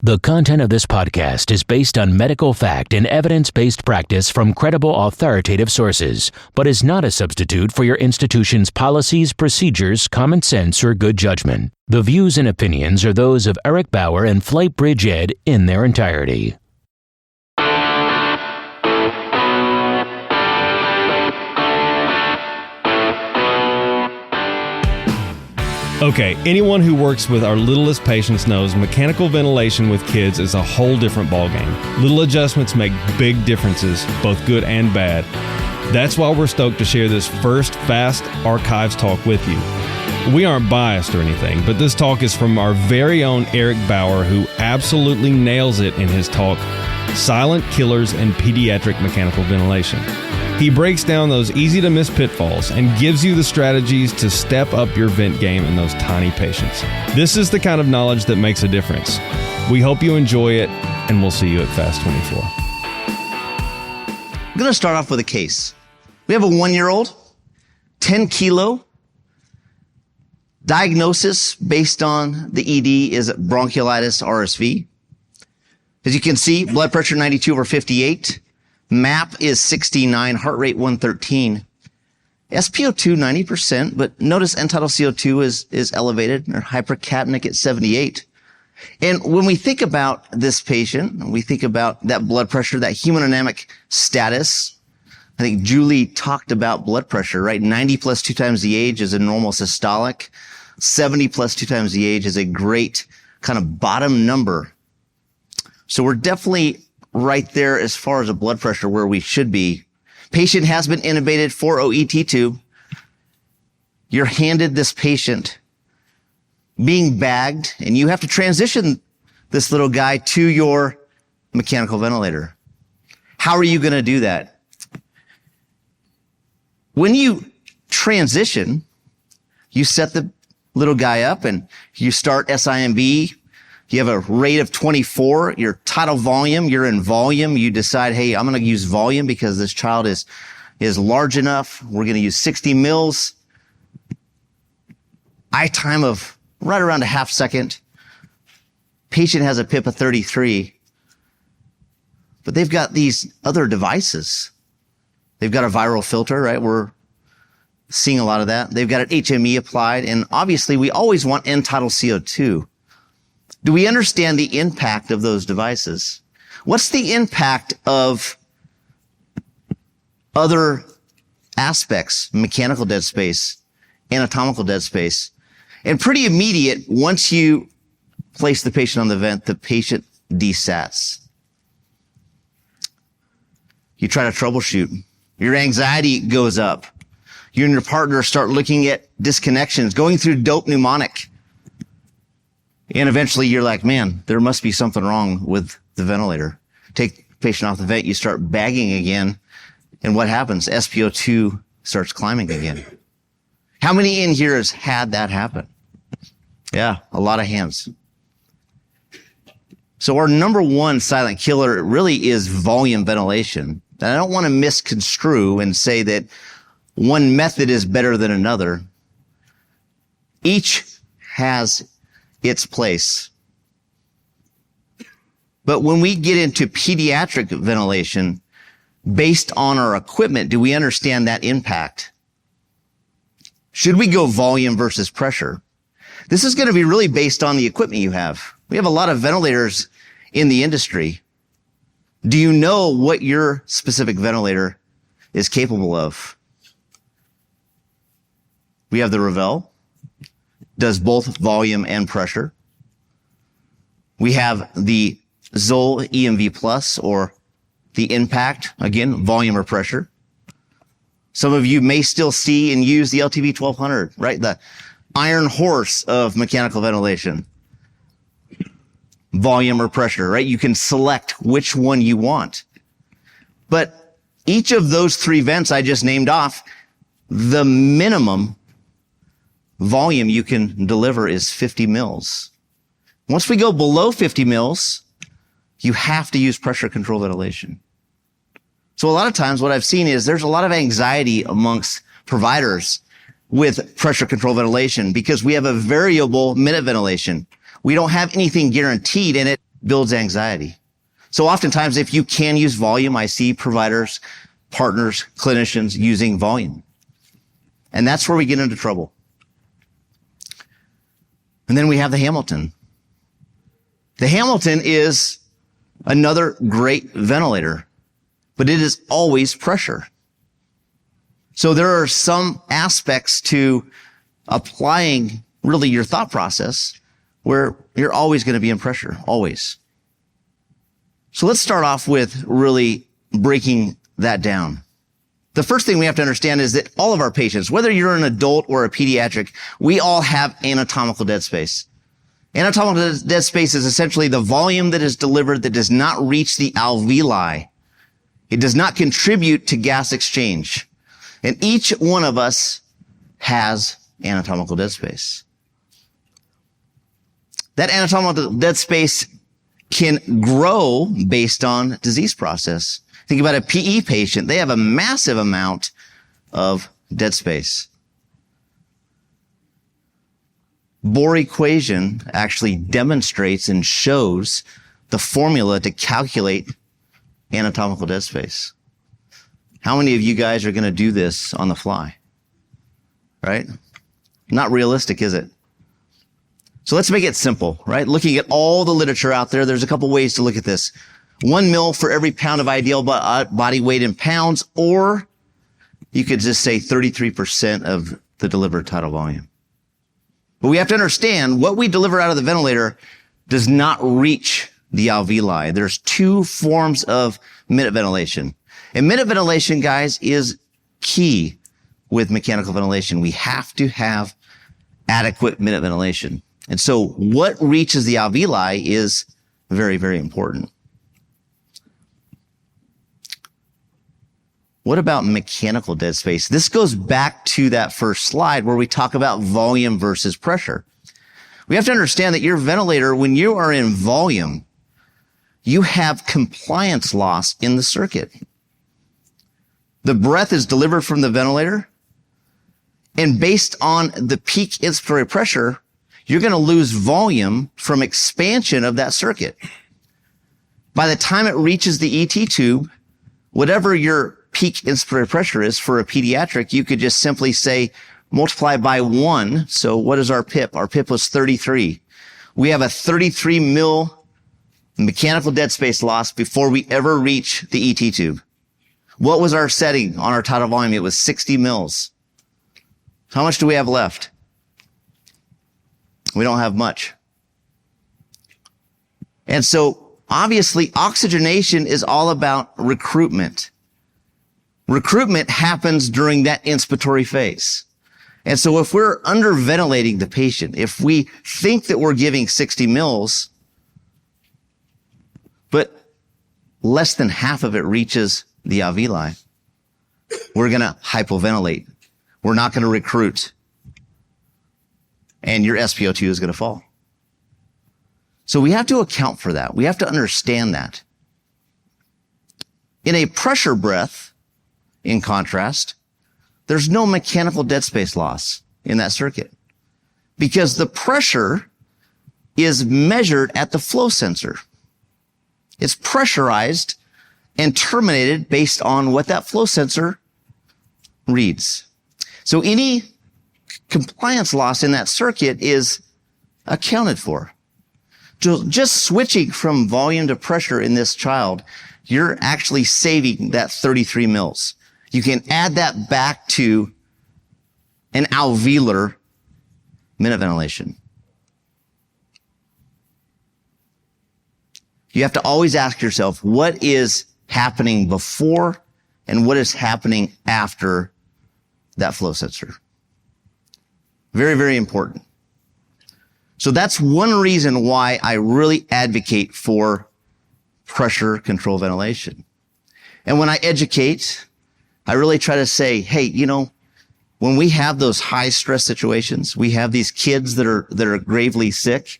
The content of this podcast is based on medical fact and evidence-based practice from credible, authoritative sources, but is not a substitute for your institution's policies, procedures, common sense, or good judgment. The views and opinions are those of Eric Bauer and FlightBridgeED in their entirety. Okay, anyone who works with our littlest patients knows mechanical ventilation with kids is a whole different ballgame. Little adjustments make big differences, both good and bad. That's why we're stoked to share this first Fast Archives talk with you. We aren't biased or anything, but this talk is from our very own Eric Bauer, who absolutely nails it in his talk, Silent Killers in Pediatric Mechanical Ventilation. He breaks down those easy-to-miss pitfalls and gives you the strategies to step up your vent game in those tiny patients. This is the kind of knowledge that makes a difference. We hope you enjoy it, and we'll see you at Fast 24. I'm going to start off with a case. We have a 1-year-old, 10 kilo. Diagnosis based on the ED is bronchiolitis RSV. As you can see, blood pressure 92/58. MAP is 69, heart rate 113. SpO2 90%, but notice end-tidal CO2 is elevated, or hypercapnic at 78. And when we think about this patient, we think about that blood pressure, that hemodynamic status. I think Julie talked about blood pressure, right? 90 plus 2 times the age is a normal systolic. 70 plus 2 times the age is a great kind of bottom number. So we're definitely right there as far as a blood pressure where we should be. Patient has been intubated, 4 OET tube. You're handed this patient being bagged, and you have to transition this little guy to your mechanical ventilator. How are you going to do that? When you transition, you set the little guy up and you start SIMB. You have a rate of 24, your tidal volume, you're in volume. You decide, hey, I'm going to use volume because this child is large enough. We're going to use 60 mils. I time of right around a half second. Patient has a PIP of 33, but they've got these other devices. They've got a viral filter, right? We're seeing a lot of that. They've got an HME applied, and obviously we always want end-tidal CO2. Do we understand the impact of those devices? What's the impact of other aspects, mechanical dead space, anatomical dead space? And pretty immediate, once you place the patient on the vent, the patient desats. You try to troubleshoot. Your anxiety goes up. You and your partner start looking at disconnections, going through dope mnemonic. And eventually you're like, man, there must be something wrong with the ventilator. Take the patient off the vent, you start bagging again. And what happens? SpO2 starts climbing again. How many in here has had that happen? Yeah, a lot of hands. So our number one silent killer really is volume ventilation. And I don't want to misconstrue and say that one method is better than another. Each has its place. But when we get into pediatric ventilation, based on our equipment, do we understand that impact? Should we go volume versus pressure? This is going to be really based on the equipment you have. We have a lot of ventilators in the industry. Do you know what your specific ventilator is capable of? We have the Revell. Does both volume and pressure. We have the Zoll EMV Plus, or the Impact, again, volume or pressure. Some of you may still see and use the LTV 1200, right? The iron horse of mechanical ventilation. Volume or pressure, right? You can select which one you want. But each of those three vents I just named off, the minimum volume you can deliver is 50 mils. Once we go below 50 mils, you have to use pressure control ventilation. So a lot of times what I've seen is there's a lot of anxiety amongst providers with pressure control ventilation because we have a variable minute ventilation. We don't have anything guaranteed, and it builds anxiety. So oftentimes, if you can use volume, I see providers, partners, clinicians using volume. And that's where we get into trouble. And then we have the Hamilton. The Hamilton is another great ventilator, but it is always pressure. So there are some aspects to applying really your thought process where you're always going to be in pressure, always. So let's start off with really breaking that down. The first thing we have to understand is that all of our patients, whether you're an adult or a pediatric, we all have anatomical dead space. Anatomical dead space is essentially the volume that is delivered that does not reach the alveoli. It does not contribute to gas exchange. And each one of us has anatomical dead space. That anatomical dead space can grow based on disease process. Think about a PE patient. They have a massive amount of dead space. Bohr equation actually demonstrates and shows the formula to calculate anatomical dead space. How many of you guys are going to do this on the fly? Right? Not realistic, is it? So let's make it simple, right? Looking at all the literature out there, there's a couple ways to look at this. 1 mil for every pound of ideal body weight in pounds, or you could just say 33% of the delivered tidal volume. But we have to understand what we deliver out of the ventilator does not reach the alveoli. There's 2 forms of minute ventilation. And minute ventilation, guys, is key with mechanical ventilation. We have to have adequate minute ventilation. And so what reaches the alveoli is very, very important. What about mechanical dead space? This goes back to that first slide where we talk about volume versus pressure. We have to understand that your ventilator, when you are in volume, you have compliance loss in the circuit. The breath is delivered from the ventilator, and based on the peak inspiratory pressure, you're going to lose volume from expansion of that circuit. By the time it reaches the ET tube, whatever your peak inspiratory pressure is for a pediatric, you could just simply say multiply by 1. So what is our PIP? Our PIP was 33. We have a 33 mil mechanical dead space loss before we ever reach the ET tube. What was our setting on our tidal volume? It was 60 mils. How much do we have left? We don't have much. And so obviously oxygenation is all about recruitment. Recruitment happens during that inspiratory phase. And so if we're underventilating the patient, if we think that we're giving 60 mils, but less than half of it reaches the alveoli, we're going to hypoventilate. We're not going to recruit. And your SpO2 is going to fall. So we have to account for that. We have to understand that. In a pressure breath, in contrast, there's no mechanical dead space loss in that circuit because the pressure is measured at the flow sensor. It's pressurized and terminated based on what that flow sensor reads. So any compliance loss in that circuit is accounted for. Just switching from volume to pressure in this child, you're actually saving that 33 mils. You can add that back to an alveolar minute ventilation. You have to always ask yourself, what is happening before and what is happening after that flow sensor? Very, very important. So that's one reason why I really advocate for pressure control ventilation. And when I educate, I really try to say, hey, when we have those high stress situations, we have these kids that are gravely sick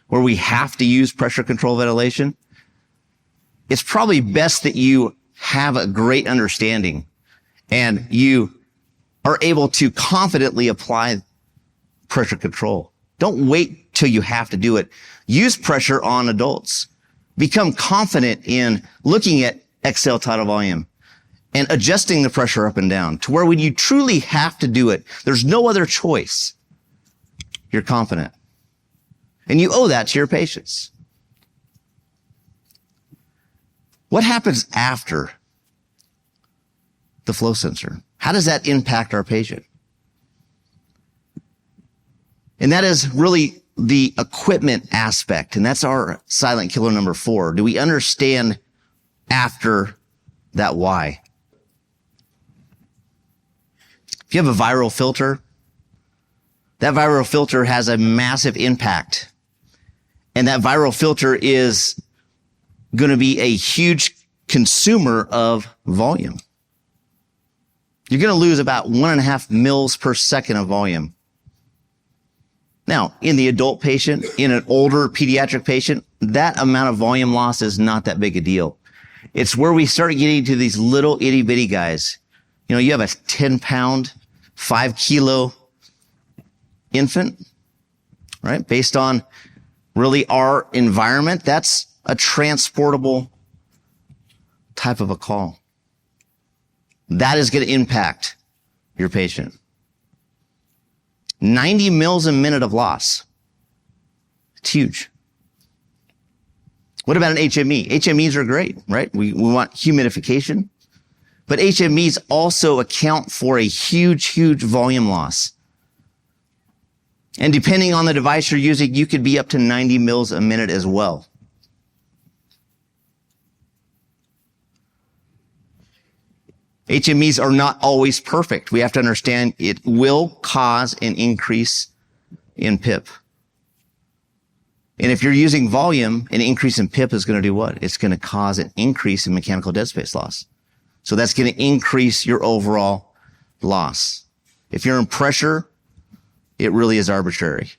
where we have to use pressure control ventilation. It's probably best that you have a great understanding and you are able to confidently apply pressure control. Don't wait till you have to do it. Use pressure on adults. become confident in looking at exhale tidal volume and adjusting the pressure up and down to where when you truly have to do it, there's no other choice. You're confident. And you owe that to your patients. What happens after the flow sensor? How does that impact our patient? And that is really the equipment aspect. And that's our silent killer number 4. Do we understand after that why? If you have a viral filter, that viral filter has a massive impact. And that viral filter is going to be a huge consumer of volume. You're going to lose about 1.5 mils per second of volume. Now, in the adult patient, in an older pediatric patient, that amount of volume loss is not that big a deal. It's where we start getting to these little itty bitty guys. You know, you have a 10-pound, 5-kilo infant, right? Based on really our environment, that's a transportable type of a call. That is going to impact your patient. 90 mils a minute of loss. It's huge. What about an HME? HMEs are great, right? We want humidification, but HMEs also account for a huge volume loss. And depending on the device you're using, you could be up to 90 mils a minute as well. HMEs are not always perfect. We have to understand it will cause an increase in PIP. And if you're using volume, an increase in PIP is going to do what? It's going to cause an increase in mechanical dead space loss. So that's going to increase your overall loss. If you're in pressure, it really is arbitrary.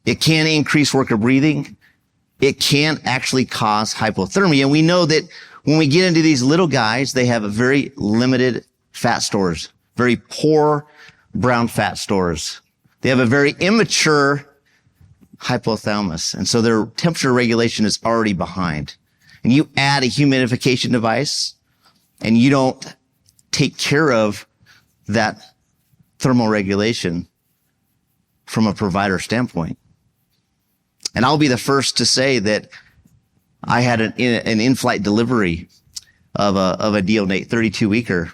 It can increase work of breathing. It can actually cause hypothermia. And we know that when we get into these little guys, they have a very limited fat stores, very poor brown fat stores. They have a very immature hypothalamus. And so their temperature regulation is already behind. And you add a humidification device and you don't take care of that thermal regulation from a provider standpoint. And I'll be the first to say that I had an in-flight delivery of a neonate 32-weeker,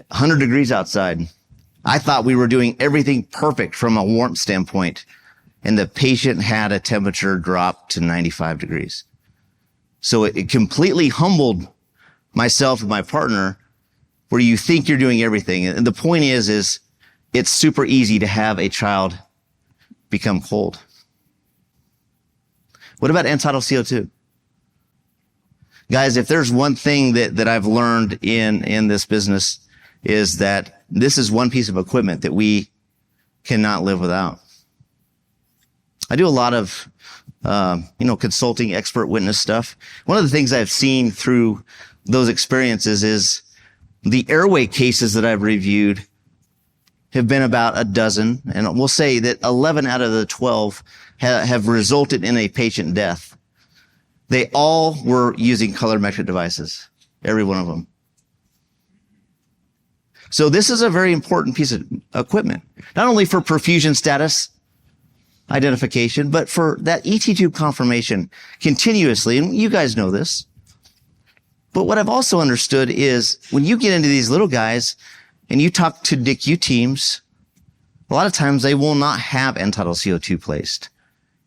100 degrees outside. I thought we were doing everything perfect from a warmth standpoint, and the patient had a temperature drop to 95 degrees. So it completely humbled myself and my partner, where you think you're doing everything. And the point is it's super easy to have a child become cold. What about end-tidal CO2? Guys, if there's one thing that I've learned in this business is that this is one piece of equipment that we cannot live without. I do a lot of, consulting, expert witness stuff. One of the things I've seen through those experiences is the airway cases that I've reviewed have been about a dozen, and we'll say that 11 out of the 12 have resulted in a patient death. They all were using colorimetric devices, every one of them. So this is a very important piece of equipment, not only for perfusion status identification, but for that ET tube confirmation continuously. And you guys know this. But what I've also understood is when you get into these little guys and you talk to DICU teams, a lot of times they will not have end-tidal CO2 placed,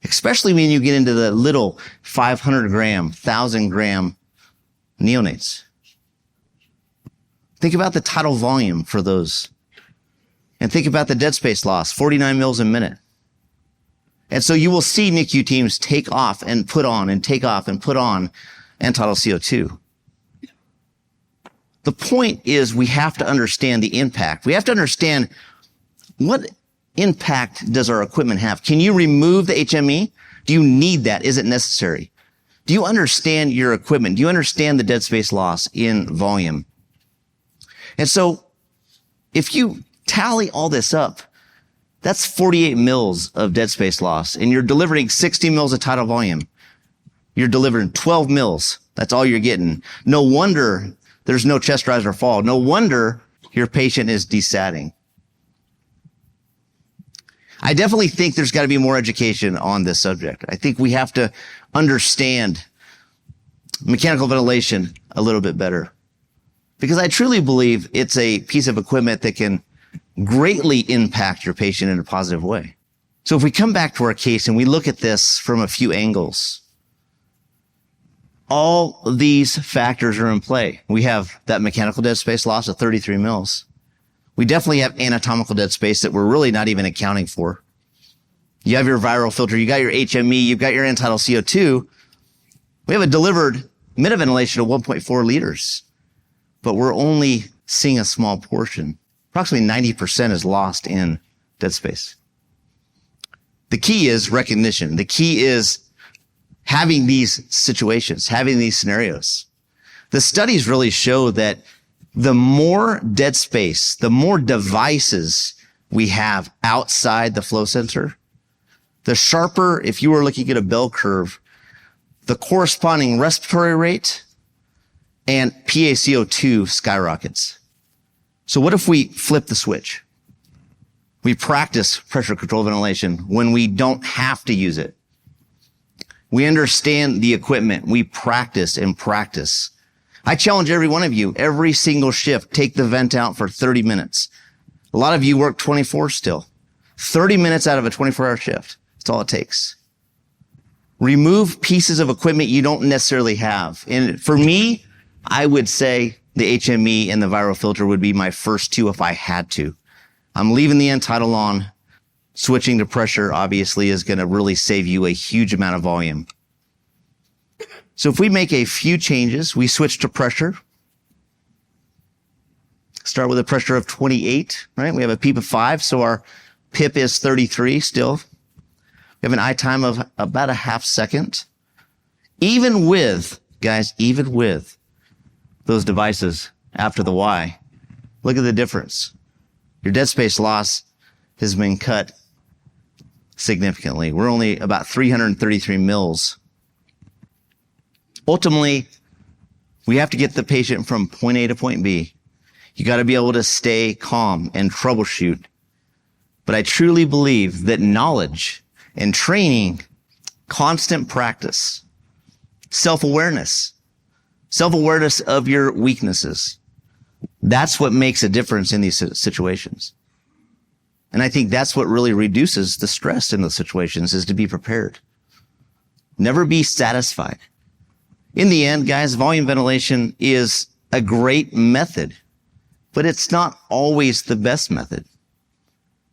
especially when you get into the little 500 gram, 1,000 gram neonates. Think about the tidal volume for those. And think about the dead space loss, 49 mils a minute. And so you will see NICU teams take off and put on and take off and put on end-tidal CO2. The point is we have to understand the impact. We have to understand what impact does our equipment have. Can you remove the HME? Do you need that? Is it necessary? Do you understand your equipment? Do you understand the dead space loss in volume? And so if you tally all this up, that's 48 mils of dead space loss, and you're delivering 60 mils of tidal volume. You're delivering 12 mils. That's all you're getting. No wonder there's no chest rise or fall. No wonder your patient is desatting. I definitely think there's got to be more education on this subject. I think we have to understand mechanical ventilation a little bit better, because I truly believe it's a piece of equipment that can greatly impact your patient in a positive way. So if we come back to our case and we look at this from a few angles, all these factors are in play. We have that mechanical dead space loss of 33 mils. We definitely have anatomical dead space that we're really not even accounting for. You have your viral filter, you got your HME, you've got your end-tidal CO2. We have a delivered minute ventilation of 1.4 liters, but we're only seeing a small portion. Approximately 90% is lost in dead space. The key is recognition. The key is having these situations, having these scenarios. The studies really show that the more dead space, the more devices we have outside the flow sensor, the sharper, if you were looking at a bell curve, the corresponding respiratory rate and PaCO2 skyrockets. So what if we flip the switch? We practice pressure controlled ventilation when we don't have to use it. We understand the equipment. We practice and practice. I challenge every one of you, every single shift, take the vent out for 30 minutes. A lot of you work 24 still. 30 minutes out of a 24-hour shift. That's all it takes. Remove pieces of equipment you don't necessarily have. And for me, I would say the HME and the viral filter would be my first two if I had to. I'm leaving the end-tidal on. Switching to pressure obviously is going to really save you a huge amount of volume. So if we make a few changes, we switch to pressure. Start with a pressure of 28, right? We have a PEEP of 5, so our PIP is 33 still. We have an I time of about a half second. Even with, guys, even with those devices after the Y, look at the difference. Your dead space loss has been cut significantly. We're only about 333 mils. Ultimately, we have to get the patient from point A to point B. You got to be able to stay calm and troubleshoot. But I truly believe that knowledge and training, constant practice, self-awareness of your weaknesses, that's what makes a difference in these situations. And I think that's what really reduces the stress in those situations, is to be prepared. Never be satisfied. In the end, guys, volume ventilation is a great method, but it's not always the best method.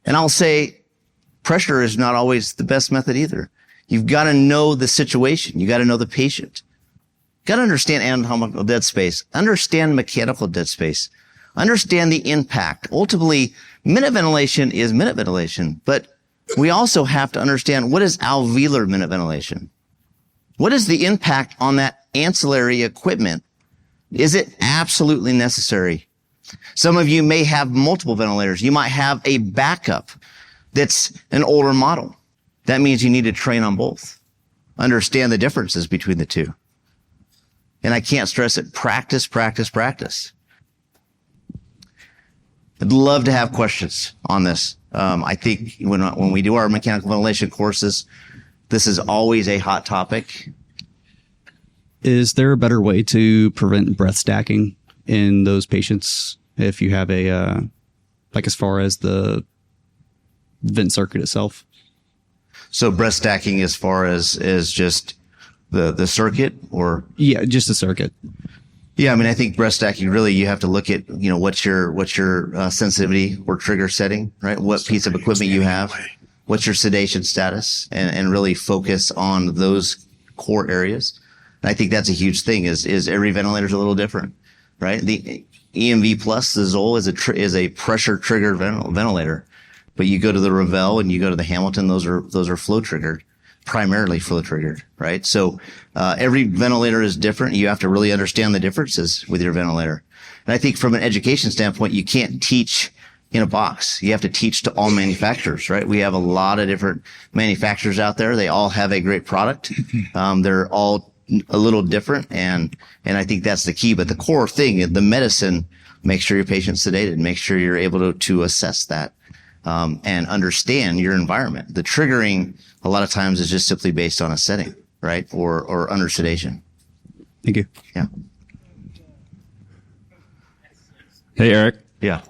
And I'll say pressure is not always the best method either. You've got to know the situation. You got to know the patient. Got to understand anatomical dead space, understand mechanical dead space, understand the impact. Ultimately, minute ventilation is minute ventilation, but we also have to understand, what is alveolar minute ventilation? What is the impact on that ancillary equipment? Is it absolutely necessary? Some of you may have multiple ventilators. You might have a backup that's an older model. That means you need to train on both. Understand the differences between the two. And I can't stress it. Practice, practice, practice. I'd love to have questions on this. I think when we do our mechanical ventilation courses, this is always a hot topic. Is there a better way to prevent breath stacking in those patients if you have a, like as far as the vent circuit itself? So breath stacking as far as just the circuit, or? Yeah, just the circuit. Yeah, I mean, I think breath stacking, really, you have to look at, what's your sensitivity or trigger setting, right? What piece of equipment you have, what's your sedation status, and really focus on those core areas. And I think that's a huge thing, is every ventilator is a little different, right? The EMV Plus, the Zoll, is a pressure triggered ventilator. But you go to the Revell and you go to the Hamilton, those are flow triggered, primarily flow triggered, right? So, every ventilator is different. You have to really understand the differences with your ventilator. And I think from an education standpoint, you can't teach in a box. You have to teach to all manufacturers, right? We have a lot of different manufacturers out there. They all have a great product. They're all a little different. And I think that's the key. But the core thing, the medicine, make sure your patient's sedated, make sure you're able to assess that, and understand your environment. The triggering a lot of times is just simply based on a setting, right? Or under sedation. Thank you. Yeah. Hey, Eric. Yeah.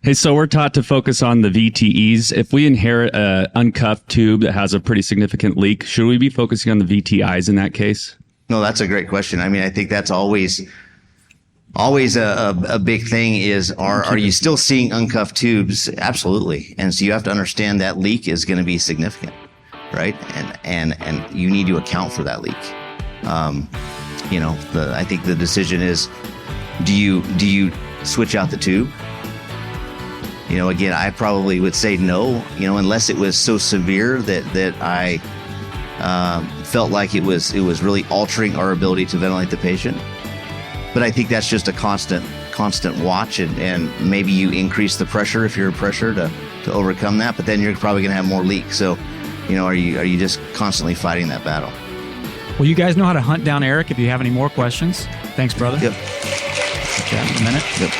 Hey, so we're taught to focus on the VTEs. If we inherit an uncuffed tube that has a pretty significant leak, should we be focusing on the VTIs in that case? No, that's a great question. I mean, I think that's always a big thing is, are you still seeing uncuffed tubes? Absolutely. And so you have to understand that leak is going to be significant, right? And you need to account for that leak. I think the decision is, do you switch out the tube? Again, I probably would say no, unless it was so severe that I felt like it was really altering our ability to ventilate the patient. But I think that's just a constant watch, and maybe you increase the pressure if you're a pressure to overcome that, but then you're probably going to have more leaks. So, are you just constantly fighting that battle? Well, you guys know how to hunt down Eric if you have any more questions. Thanks, brother. Yep. Chat in a minute. Yep.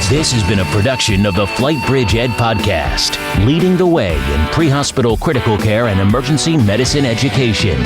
This has been a production of the FlightBridgeED Podcast, leading the way in pre-hospital critical care and emergency medicine education.